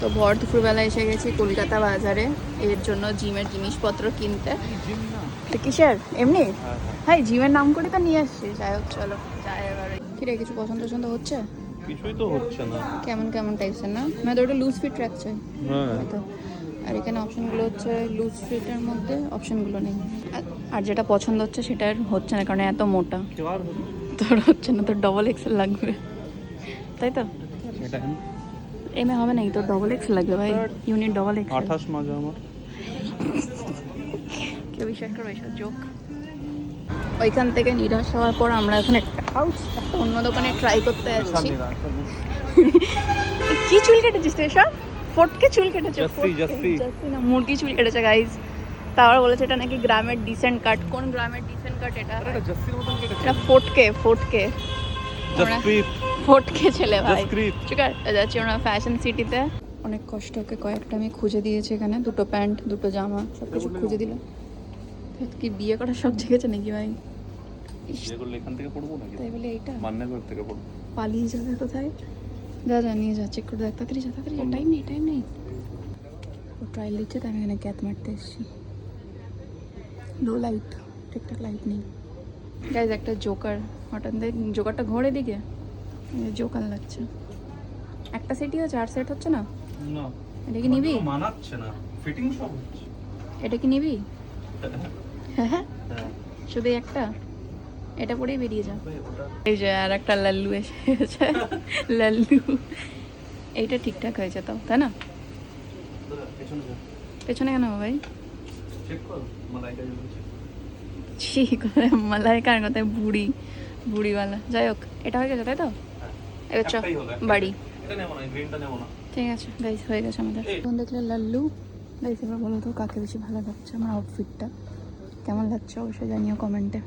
তো ভর দুপুরবেলা এসে গেছি কলকাতা বাজারে এর জন্য জিমের জিনিসপত্র কিনতে। কিসের এমনি? হ্যাঁ জিমের নাম করে তো নিয়ে আসছি। যাই হোক চলো যাই এবার। কিরে কিছু পছন্দ পছন্দ হচ্ছে? কিছুই তো হচ্ছে না। কেমন কেমন টাইপসের না? মানে ওটা লুজ ফিট রাখছে। হ্যাঁ তো আর এখানে অপশনগুলো হচ্ছে লুজ ফিটের মধ্যে অপশনগুলো নেই। আর যেটা পছন্দ হচ্ছে সেটা হচ্ছে না কারণ এত মোটা। তোর হচ্ছে না, তোর ডবল এক্সেল লাগবে তাই তো? এমএ হবে নাকি? তোর ডবল এক্সেল লাগবে ভাই। Unit double XL. 28 মাঝে আমার। কেউ বিশ্বাস করবে এসব জোক? ওইখান থেকে নিরাশ হওয়ার পর আমরা এখন একটা অন্য দোকানে ট্রাই করতে যাচ্ছি। কি চুল কেটেছিস তুই এসব? ফটকে চুল কেটেছে? জাস্তি না মুরগি চুল কেটেছে গাইজ। তারপর বলেছে এটা নাকি গ্রামের ডিসেন্ট কাট। কোন গ্রামের ডিসেন্ট কাট এটা? এটা ফটকে ফটকে ছেলে ভাই। ঠিক আছে যাচ্ছি আমরা ফ্যাশন সিটিতে। অনেক কষ্ট ওকে কয়েকটা আমি খুঁজে দিয়েছি এখানে, দুটো প্যান্ট দুটো জামা সব কিছু খুঁজে দিলাম। কি বিয়ে করার সব জেগেছে নাকি ভাই? এখান থেকে পড়বো নাকি? তাই বলে এইটা মান্নারঘাট থেকে পড়বো। পালিয়ে যাবে কোথায়? যা নিয়ে যা, চেক করে দেখ তাড়াতাড়ি যা টাইম নেই। ও ট্রায়াল দিচ্ছে তাই আমি এখানে ক্যাত মারতে এসেছি। লো লাইট, ঠিকঠাক লাইট নেই গাইজ। একটা জোকার হঠাৎ দেখ, জোকারটা ঘোরে দিকে জোকার লাগছে। একটা সেটই হচ্ছে, 8 সেট হচ্ছে না। না এটা কি নিবি? মানাচ্ছে না, ফিটিং সব হচ্ছে। এটা কি নিবি? হ্যাঁ শুধু একটা, এটা পরেই বেরিয়ে যা। এই যে আর একটা লাল্লু এসে গেছে। লাল্লু এইটা ঠিকঠাক হয়েছে তো তাই না? পেছনে কেন ভাই? মালাইকার কথায় বুড়িওয়ালা। যাই হোক এটা হয়ে গেছে তাই তো? এবার চ বাড়ি। ঠিক আছে গাইস হয়ে গেছে আমাদের। এখন দেখলে লাল্লু। গাইস এবার বলো তো কাকে বেশি ভালো লাগছে আমার আউটফিটটা? কেমন লাগছে অবশ্যই জানিও কমেন্টে।